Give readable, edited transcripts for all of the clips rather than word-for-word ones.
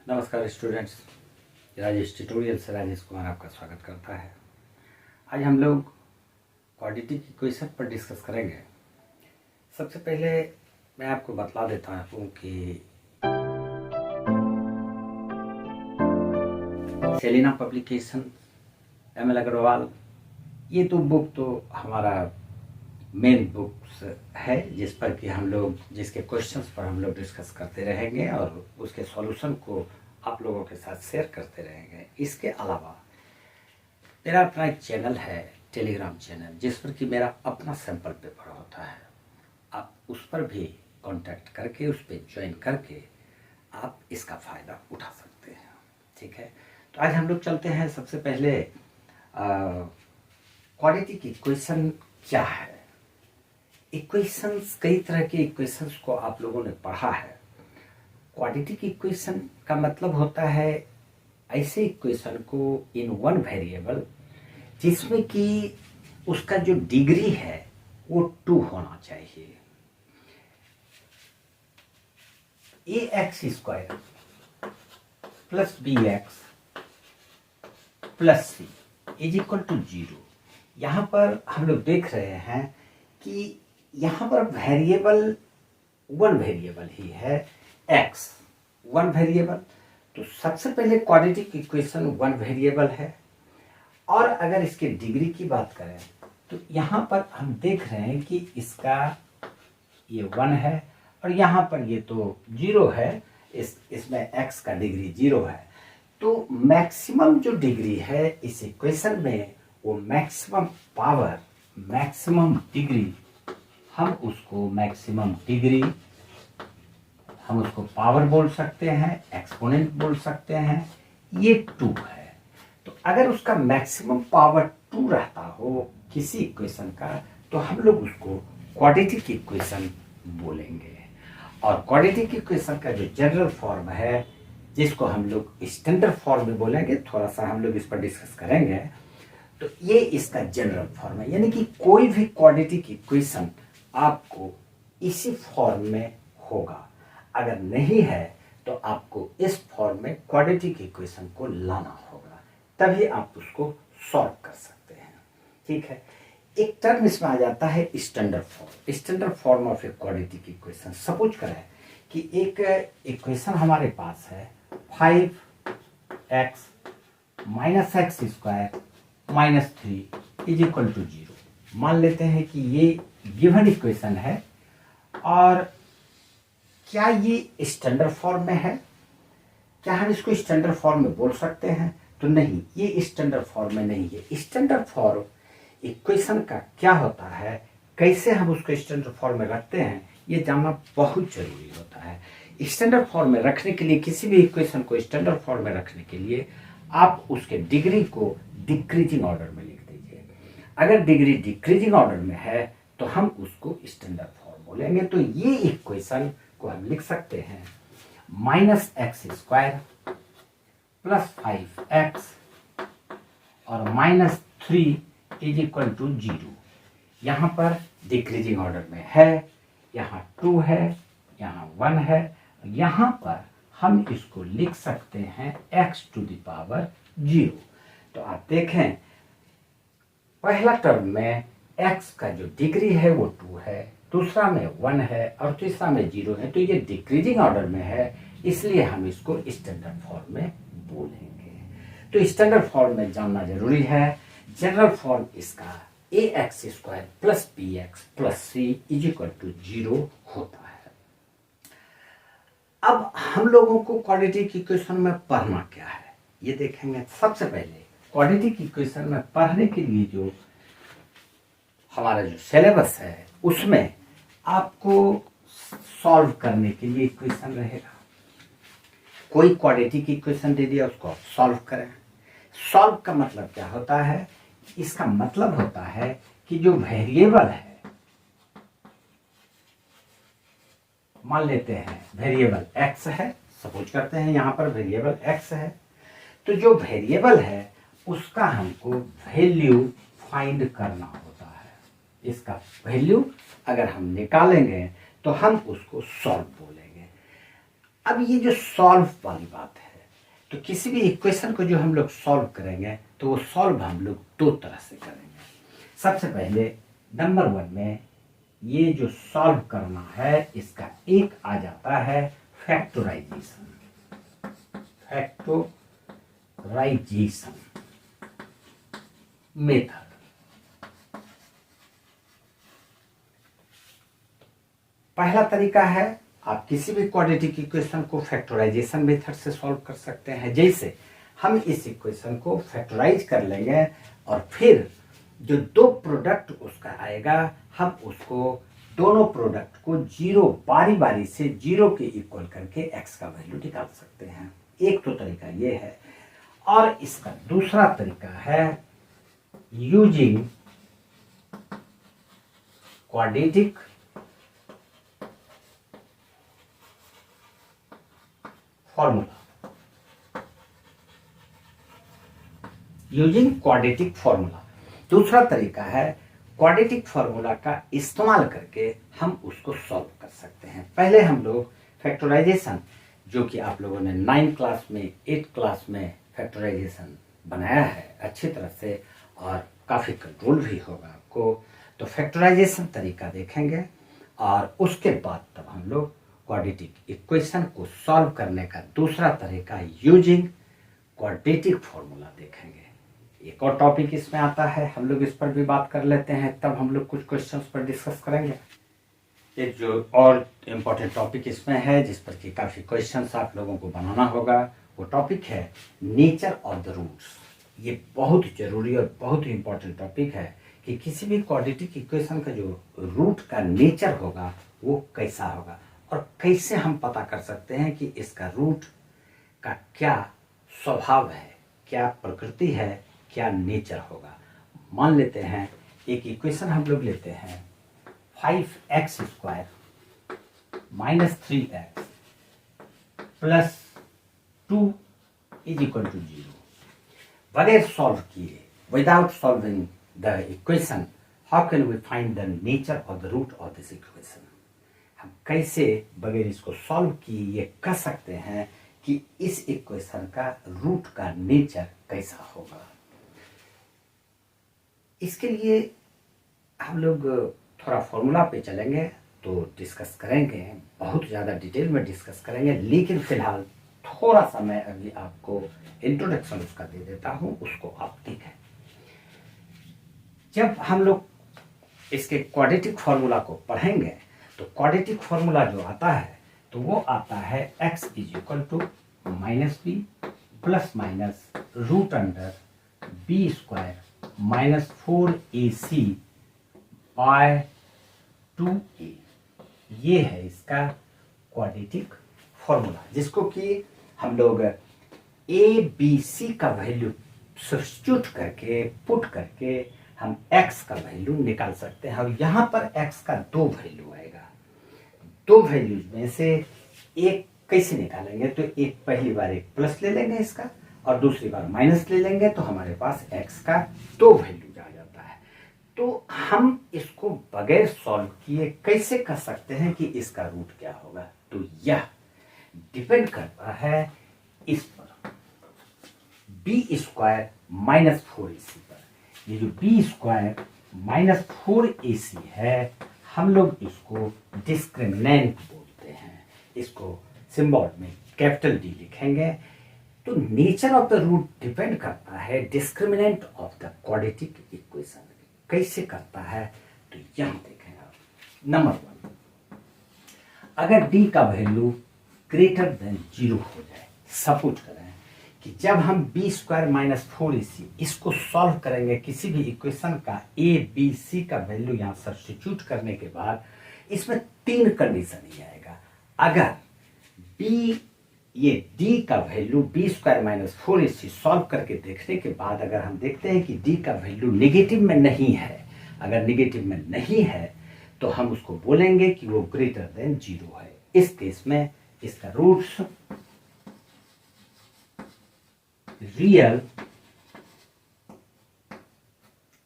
नमस्कार students, Rajesh tutorial से राजेश कुमार आपका स्वागत करता है। आज हम लोग क्वाड्रेटिक इक्वेशन पर डिस्कस करेंगे। सबसे पहले मैं आपको बतला देता हूँ कि Selina publication, M L Agarwal, ये तो बुक तो हमारा मेन बुक्स है जिस पर कि हम लोग जिसके क्वेश्चंस पर हम लोग डिस्कस करते रहेंगे और उसके सॉल्यूशन को आप लोगों के साथ शेयर करते रहेंगे। इसके अलावा मेरा अपना एक चैनल है, टेलीग्राम चैनल, जिस पर कि मेरा अपना सैंपल पेपर होता है। आप उस पर भी कांटेक्ट करके उस पर ज्वाइन करके आप इसका फ़ायदा उठा सकते हैं। ठीक है, तो आज हम लोग चलते हैं। सबसे पहले क्वाड्रेटिक इक्वेशन क्या है। इक्वेशंस, कई तरह के इक्वेशंस को आप लोगों ने पढ़ा है। क्वाड्रेटिक इक्वेशन का मतलब होता है ऐसे इक्वेशन को इन वन वेरिएबल जिसमें कि उसका जो डिग्री है वो 2 होना चाहिए। ax² plus bx plus c is equal to 0। यहाँ पर हम लोग देख रहे हैं कि यहाँ पर वेरिएबल वन वेरिएबल ही है, x वन वेरिएबल। तो सबसे पहले क्वाड्रेटिक इक्वेशन वन वेरिएबल है। और अगर इसके डिग्री की बात करें तो यहाँ पर हम देख रहे हैं कि इसका ये 1 है और यहाँ पर ये तो 0 है। इसमें x का डिग्री 0 है। तो मैक्सिमम जो डिग्री है इस इक्वेशन में, वो मैक्सिमम पावर, मैक्सिमम डिग्री, हम उसको मैक्सिमम डिग्री, हम उसको पावर बोल सकते हैं, एक्सपोनेंट बोल सकते हैं, ये 2 है। तो अगर उसका मैक्सिमम पावर 2 रहता हो किसी इक्वेशन का, तो हम लोग उसको क्वाड्रेटिक इक्वेशन बोलेंगे। और क्वाड्रेटिक इक्वेशन का जो जनरल फॉर्म है, जिसको हम लोग स्टैंडर्ड फॉर्म में बोलेंगे, थोड़ा सा हम लोग इस पर डिस्कस करेंगे, तो ये इसका जनरल फॉर्म है। यानी कि कोई भी क्वाड्रेटिक इक्वेशन आपको इसी फॉर्म में होगा। अगर नहीं है तो आपको इस फॉर्म में क्वाड्रेटिक इक्वेशन को लाना होगा, तभी आप उसको सॉल्व कर सकते हैं। ठीक है, एक टर्म इसमें आ जाता है standard form. Standard form of a quadratic equation. Suppose करें कि एक इक्वेशन हमारे पास है 5x minus x² minus 3 is equal to 0। मान लेते हैं कि ये गिवन इक्वेशन है। और क्या ये स्टैंडर्ड फॉर्म में है? क्या हम इसको स्टैंडर्ड फॉर्म में बोल सकते हैं? तो नहीं, ये स्टैंडर्ड फॉर्म में नहीं है। स्टैंडर्ड फॉर्म इक्वेशन का क्या होता है, कैसे हम उसको स्टैंडर्ड फॉर्म में रखते हैं, ये जानना बहुत जरूरी होता है। स्टैंडर्ड फॉर्म में रखने के लिए, किसी भी इक्वेशन को स्टैंडर्ड फॉर्म में रखने के लिए, आप उसके डिग्री को डिक्रीजिंग ऑर्डर में लिख दीजिए। अगर डिग्री डिक्रीजिंग ऑर्डर में है तो हम उसको स्टैंडर्ड फॉर्म बोलेंगे। तो ये इक्वेशन को हम लिख सकते हैं -x² प्लस 5x और -3 इज इक्वल टू 0। यहाँ पर डिक्रीजिंग ऑर्डर में है, यहाँ 2 है, यहाँ 1 है। यहाँ पर हम इसको लिख सकते हैं x टू द पावर 0। तो आप देखें, पहला टर्म में x का जो डिग्री है वो 2 है, दूसरा में 1 है और तीसरा में 0 है। तो ये डिक्रीजिंग ऑर्डर में है, इसलिए हम इसको स्टैंडर्ड फॉर्म में बोलेंगे। तो स्टैंडर्ड फॉर्म में जानना जरूरी है। जनरल फॉर्म इसका ax² plus bx plus c is equal to 0 होता है। अब हम लोगों को क्वाड्रेटिक इक्वेशन में पढ़ना क्या है, ये देखेंगे। सबसे पहले क्वाड्रेटिक इक्वेशन में पढ़ने के लिए जो हमारा जो सिलेबस है, उसमें आपको सॉल्व करने के लिए इक्वेशन रहेगा। कोई क्वाड्रेटिक इक्वेशन दे दिया, उसको आप सॉल्व करें। सॉल्व का मतलब क्या होता है? इसका मतलब होता है कि जो वेरिएबल है, मान लेते हैं वेरिएबल x है, सपोज करते हैं यहाँ पर वेरिएबल x है। तो जो वेरिएबल है उसका हमको वैल्यू फाइंड करना होता है। इसका वैल्यू अगर हम निकालेंगे तो हम उसको सॉल्व बोलेंगे। अब ये जो सॉल्व वाली बात है, तो किसी भी इक्वेशन को जो हम लोग सॉल्व करेंगे तो वो सॉल्व हम लोग दो तरह से करेंगे। सबसे पहले नंबर 1 में ये जो सॉल्व करना है इसका एक आ जाता है फैक्टराइजेशन मेथड। पहला तरीका है आप किसी भी क्वाड्रेटिक इक्वेशन को फैक्टराइजेशन मेथड से सॉल्व कर सकते हैं। जैसे हम इस इक्वेशन को फैक्टराइज कर लेंगे और फिर जो दो प्रोडक्ट उसका आएगा हम उसको दोनों प्रोडक्ट को जीरो बारी बारी से जीरो के इक्वल करके एक्स का वैल्यू निकाल सकते हैं। एक तो तरीका ये है। और इसका दूसरा तरीका है यूजिंग क्वाड्रेटिक फॉर्मूला। दूसरा तरीका है क्वाड्रेटिक फॉर्मूला का इस्तेमाल करके हम उसको सॉल्व कर सकते हैं। पहले हम लोग फैक्टराइजेशन जो कि आप लोगों ने 9 क्लास में 8 क्लास में फैक्टराइजेशन बनाया है अच्छी तरह से और काफ़ी कंट्रोल भी होगा आपको, तो फैक्टराइजेशन तरीका देखेंगे और उसके बाद तब हम लोग क्वाड्रेटिक इक्वेशन को सॉल्व करने का दूसरा तरीका यूजिंग क्वाड्रेटिक फॉर्मूला देखेंगे। एक और टॉपिक इसमें आता है, हम लोग इस पर भी बात कर लेते हैं, तब हम लोग कुछ क्वेश्चंस पर डिस्कस करेंगे। एक जो और इम्पोर्टेंट टॉपिक इसमें है जिस पर कि काफ़ी क्वेश्चंस आप लोगों को बनाना होगा, वो टॉपिक है नेचर ऑफ द रूट्स। ये बहुत जरूरी और बहुत ही इम्पोर्टेंट टॉपिक है कि किसी भी क्वाड्रेटिक इक्वेशन का जो रूट का नेचर होगा वो कैसा होगा और कैसे हम पता कर सकते हैं कि इसका रूट का क्या स्वभाव है, क्या प्रकृति है, क्या नेचर होगा। मान लेते हैं एक इक्वेशन हम लोग लेते हैं 5x² - 3x + 2 = 0। बगैर सॉल्व किए, without solving the equation, how can we find the nature of the root of this equation. हम कैसे बगैर इसको सॉल्व किए ये कह सकते हैं कि इस इक्वेशन का रूट का नेचर कैसा होगा। इसके लिए हम लोग थोड़ा फॉर्मूला पे चलेंगे तो डिस्कस करेंगे, बहुत ज़्यादा डिटेल में डिस्कस करेंगे, लेकिन फिलहाल थोड़ा सा मैं अभी आपको इंट्रोडक्शन उसका दे देता हूँ, उसको आप देखें। जब हम लोग इसके क्वाड्रेटिक फॉर्मूला को पढ़ेंगे तो क्वाड्रेटिक फॉर्मूला जो आता है तो वो आता है x = -b ±√b² -4ac/2a। ये है इसका क्वाड्रेटिक फॉर्मूला, जिसको कि हम लोग a b c का वैल्यू सब्स्टिट्यूट करके पुट करके हम x का वैल्यू निकाल सकते हैं। और यहाँ पर x का दो वैल्यू आएगा। दो वैल्यूज में से एक कैसे निकालेंगे तो एक पहली बार एक प्लस ले लेंगे इसका और दूसरी बार माइनस ले लेंगे तो हमारे पास x का दो वैल्यूज आ जाता है। तो हम इसको बगैर सॉल्व किए कैसे कर सकते हैं कि इसका रूट क्या होगा, तो यह डिपेंड करता है इस पर b² -4ac पर। ये जो b² -4ac है हम लोग इसको डिस्क्रिमिनेंट बोलते हैं। इसको सिंबल में कैपिटल D लिखेंगे। तो nature of the root depend करता है discriminant of the quadratic equation. कैसे करता है तो यहां देखेंगे आप। नंबर 1, अगर d का वैल्यू ग्रेटर देन 0 हो जाए, सपोज करें कि जब हम b² -4ac इसको सॉल्व करेंगे, किसी भी इक्वेशन का a b c का वैल्यू यहाँ सब्स्टिट्यूट करने के बाद इसमें 3 कंडीशन ही आएगा। अगर ये d का वैल्यू b² -4ac सॉल्व करके देखने के बाद अगर हम देखते हैं कि d का वैल्यू नेगेटिव में नहीं है, अगर नेगेटिव में नहीं है तो हम उसको बोलेंगे कि वो ग्रेटर देन 0 है। इस केस में इसका रूट्स रियल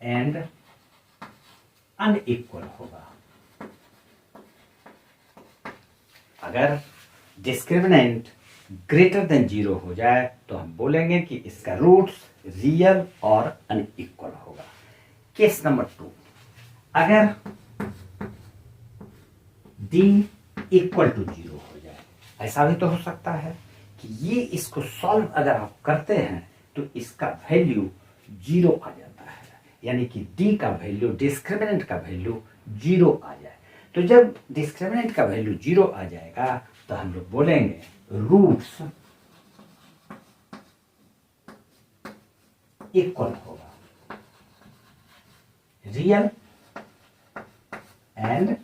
एंड अनइक्वल होगा। अगर डिस्क्रिमिनेंट ग्रेटर देन 0 हो जाए तो हम बोलेंगे कि इसका रूट्स रियल और अनइक्वल होगा। केस नंबर 2, अगर d इक्वल टू 0 हो जाए, ऐसा भी तो हो सकता है कि ये इसको सॉल्व अगर आप करते हैं तो इसका वैल्यू 0 आ जाता है, यानी कि d का वैल्यू, डिस्क्रिमिनेंट का वैल्यू 0 आ जाए। तो जब डिस्क्रिमिनेंट का वैल्यू 0 आ जाएगा तो हम लोग बोलेंगे रूट्स इक्वल होगा रियल एंड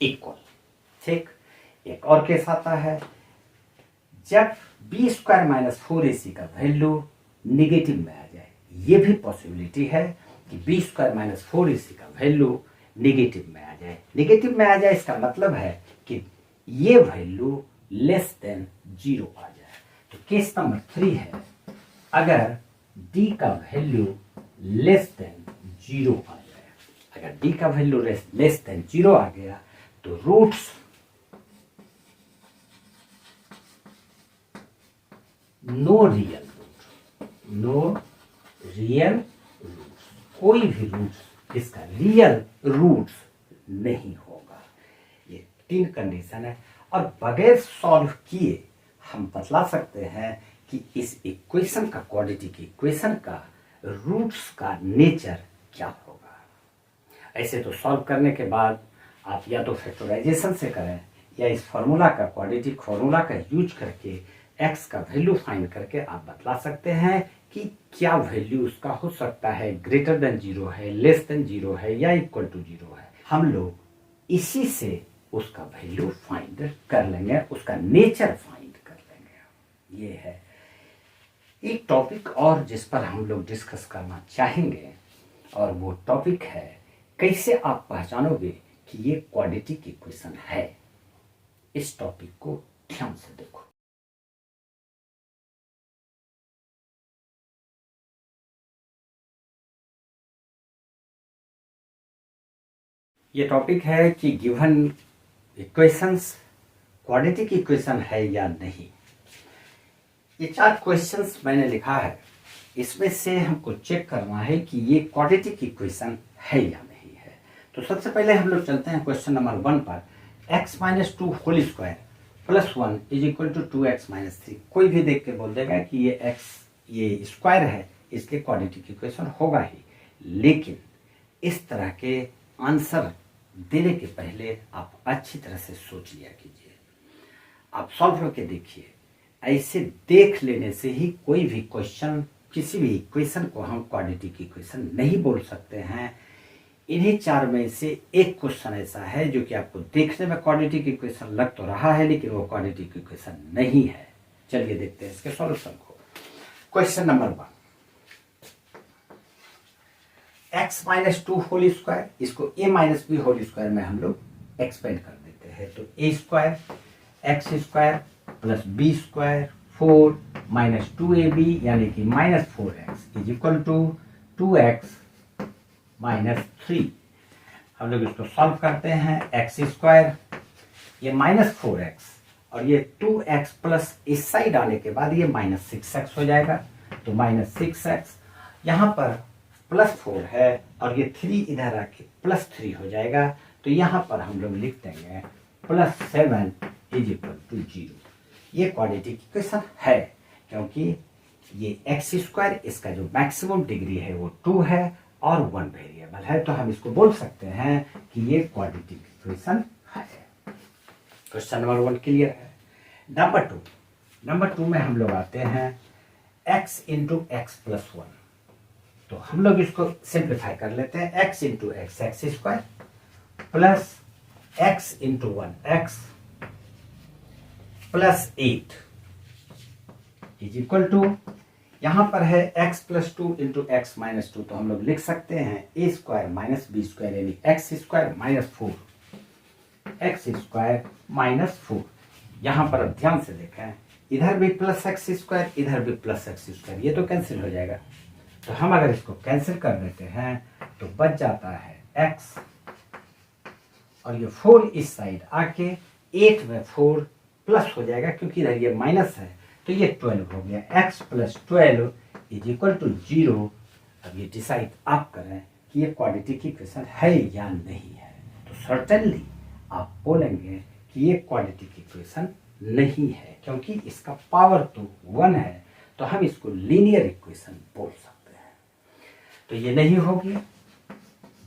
इक्वल। ठीक, एक और केस आता है, जब बी स्क्वायर माइनस 4ac का वैल्यू निगेटिव में आ जाए। ये भी पॉसिबिलिटी है कि बी स्क्वायर माइनस 4ac का वैल्यू निगेटिव में आ जाए। निगेटिव में आ जाए इसका मतलब है कि ये वैल्यू लेस देन 0 आ जाए। तो केस नंबर 3 है, अगर d का वैल्यू लेस देन 0 आ जाए। अगर d का वैल्यू लेस देन 0 आ गया तो रूट्स नो रियल रूट्स, कोई भी रूट्स इसका रियल रूट्स नहीं होगा। ये 3 कंडीशन है, और बगैर सॉल्व किए हम बतला सकते हैं कि इस इक्वेशन का, क्वाड्रेटिक इक्वेशन का रूट्स का नेचर क्या होगा। ऐसे तो सॉल्व करने के बाद आप या तो फैक्टराइजेशन से करें या इस फॉर्मूला का, क्वाड्रेटिक फॉर्मूला का यूज करके x का वैल्यू फाइंड करके आप बतला सकते हैं कि क्या वैल्यू उसका हो सकता है, ग्रेटर देन 0 है, लेस देन 0 है या इक्वल टू 0 है। हम लोग इसी से उसका वैल्यू फाइंड कर लेंगे, उसका नेचर फाइंड कर लेंगे। ये है एक टॉपिक और जिस पर हम लोग डिस्कस करना चाहेंगे, और वो टॉपिक है कैसे आप पहचानोगे कि ये क्वाड्रेटिक इक्वेशन है। इस टॉपिक को ध्यान से देखो। ये टॉपिक है कि गिवन इक्वेशंस क्वाड्रेटिक इक्वेशन है या नहीं। ये 4 क्वेश्चंस मैंने लिखा है, इसमें से हमको चेक करना है कि ये क्वाड्रेटिक इक्वेशन है या नहीं है। तो सबसे पहले हम लोग चलते हैं क्वेश्चन नंबर 1 पर। x minus 2 whole square plus 1 is equal to 2x minus 3। कोई भी देख के बोल देगा कि ये x ये स्क्वायर है, इसलिए क्वाड्रेटिक इक्वेशन होगा ही। लेकिन इस तरह के आंसर देने के पहले आप अच्छी तरह से सोच लिया कीजिए, आप सॉल्व करके देखिए। ऐसे देख लेने से ही कोई भी क्वेश्चन, किसी भी इक्वेशन को हम क्वाड्रेटिक इक्वेशन नहीं बोल सकते हैं। इन्हीं 4 में से एक क्वेश्चन ऐसा है जो कि आपको देखने में क्वाड्रेटिक इक्वेशन लग तो रहा है, लेकिन वो क्वाड्रेटिक इक्वेशन नहीं है। चलिए देखते हैं इसके सॉल्यूशन को। Question number 1, x minus 2 whole square, इसको a minus b whole square में हम लोग एक्सपेंड कर देते हैं। तो a square x square plus b square 4 minus 2ab यानी कि minus 4x is equal to 2x minus 3। हम लोग इसको सॉल्व करते हैं। एक्स स्क्वायर ये माइनस 4x और ये 2x प्लस इस साइड आने के बाद ये माइनस 6x हो जाएगा। तो माइनस 6x यहाँ पर प्लस 4 है और ये 3 इधर आके प्लस 3 हो जाएगा। तो यहाँ पर हम लोग लिख देंगे प्लस 7 इज इक्वल टू 0। ये क्वाड्रेटिक इक्वेशन है क्योंकि ये एक्स स्क्वायर, इसका जो मैक्सिमम डिग्री है वो 2 है और 1 वेरिएबल है। तो हम इसको बोल सकते हैं कि ये क्वाड्रेटिक इक्वेशन है। क्वेश्चन नंबर 1 क्लियर है। नंबर 2 में हम लोग आते हैं x इंटू एक्स प्लस 1। तो हम लोग इसको सिंप्लीफाई कर लेते हैं। x into x x square plus x into 1x plus 8 is equal to, यहां पर है x plus 2 into x minus 2। तो हम लोग लिख सकते हैं a square minus b square यानी x square minus 4 x square minus 4। यहां पर अब ध्यान से देखें, इधर भी प्लस एक्स स्क्वायर, इधर भी प्लस एक्स स्क्वायर, ये तो कैंसिल हो जाएगा। तो हम अगर इसको कैंसिल कर देते हैं तो बच जाता है x और ये 4 इस साइड आके 8 में 4 प्लस हो जाएगा, क्योंकि इधर ये माइनस है तो ये 12 हो गया। x plus 12 is equal to 0। अब ये डिसाइड आप करें कि ये क्वाड्रेटिक इक्वेशन है या नहीं है। तो सर्टेनली आप बोलेंगे कि ये क्वाड्रेटिक इक्वेशन नहीं है, क्योंकि इसका पावर तो 1 है, तो हम इसको लीनियर इक्वेशन बोल सकते हैं। तो ये नहीं होगी।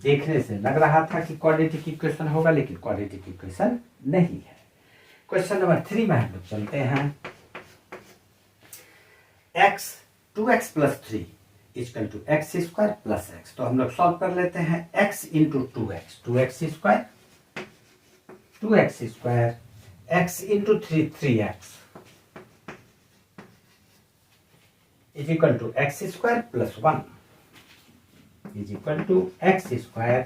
देखने से लग रहा था कि क्वाड्रेटिक इक्वेशन होगा, लेकिन क्वाड्रेटिक इक्वेशन नहीं है। क्वेश्चन नंबर 3 में हम लोग चलते हैं।2x plus 3 equal to x square plus x. तो हम लोग सॉल्व कर लेते हैं। x into 2x square x into 3x is equal to x square plus 1 is equal to x square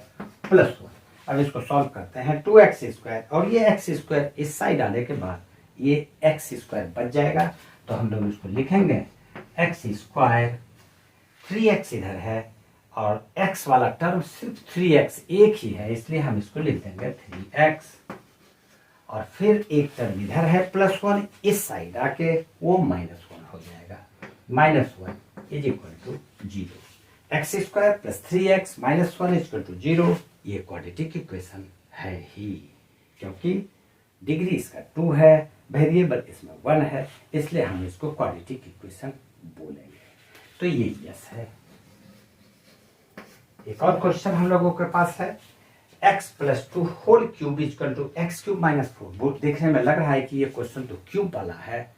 plus 1। अब इसको सॉल्व करते हैं। 2x स्क्वायर और ये x स्क्वायर इस साइड आने के बाद ये x स्क्वायर बच जाएगा, तो हम लोग इसको लिखेंगे x स्क्वायर, 3x इधर है और x वाला टर्म सिर्फ 3x एक ही है, इसलिए हम इसको लिख देंगे 3x। और फिर एक टर्म इधर है प्लस 1, इस साइड आके वो -1 हो जाएगा। -1 is equal to 0। X square plus 3x -1 is equal to 0। ये क्वाड्रेटिक इक्वेशन है ही, क्योंकि डिग्री इसका 2 है, वेरिएबल इसमें 1 है, इसलिए हम इसको क्वाड्रेटिक इक्वेशन बोलेंगे। तो ये यस है। एक और क्वेश्चन हम लोगों के पास है। x plus 2 whole cube equal to x cube minus 4। देखने में लग रहा है कि ये क्वेश्चन तो क्यूब वाला है,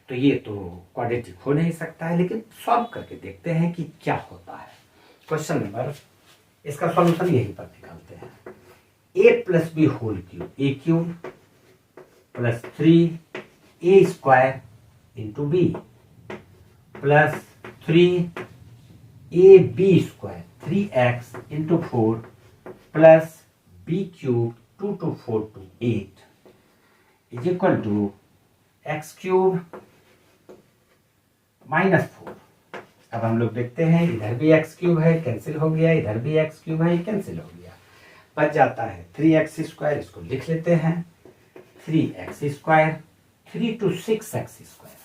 तो ये तो क्वाड्रेटिक हो नहीं सकता है, लेकिन सॉल्व करके देखते हैं कि क्या होता है। क्वेश्चन नंबर, इसका सॉल्यूशन यहीं पर निकालते हैं। a plus b whole cube, a cube plus 3a square into b plus 3ab square 3x into 4 plus b cube 2 to 4 to 8 is equal to x cube -4। अब हम लोग देखते हैं, इधर भी एक्स क्यूब है, कैंसिल हो गया, इधर भी एक्स क्यूब है, कैंसिल हो गया, बच जाता है 3x स्क्वायर। इसको लिख लेते हैं 3x square, 3 to 6x square,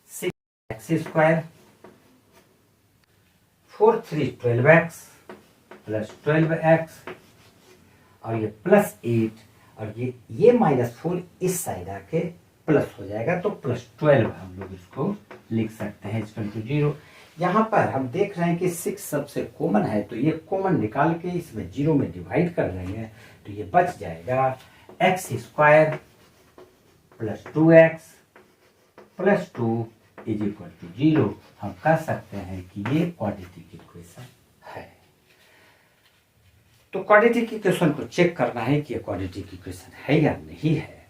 6x square, 4 3 12x plus 12x और ये प्लस 8 और ये -4 इस साइड आके प्लस हो जाएगा, तो प्लस 12 हम लोग इसको लिख सकते हैं इक्वल टू 0। यहाँ पर हम देख रहे हैं कि 6 सबसे कॉमन है, तो ये कॉमन निकाल के इसमें 0 में डिवाइड कर देंगे, तो ये बच जाएगा x square plus 2x plus 2 is equal to 0। हम कह सकते हैं कि ये क्वाड्रेटिक इक्वेशन है। तो क्वाड्रेटिक इक्वेशन को चेक करना है कि ये क्वाड्रेटिक इक्वेशन है या नहीं है।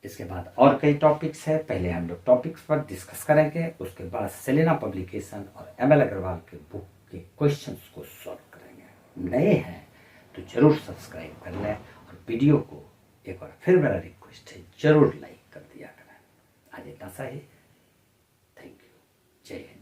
इसके बाद और कई टॉपिक्स है, पहले हम लोग टॉपिक्स पर डिस्कस करेंगे, उसके बाद सेलेना पब्लिकेशन और ML अग्रवाल के बुक के क्वेश्चंस को सॉल्व करेंगे। नए हैं तो जरूर सब्सक्राइब कर लें और वीडियो को एक बार फिर मेरा रिक्वेस्ट है, जरूर लाइक कर दिया करें। आज इतना सा ही। Thank you. जय हिंद।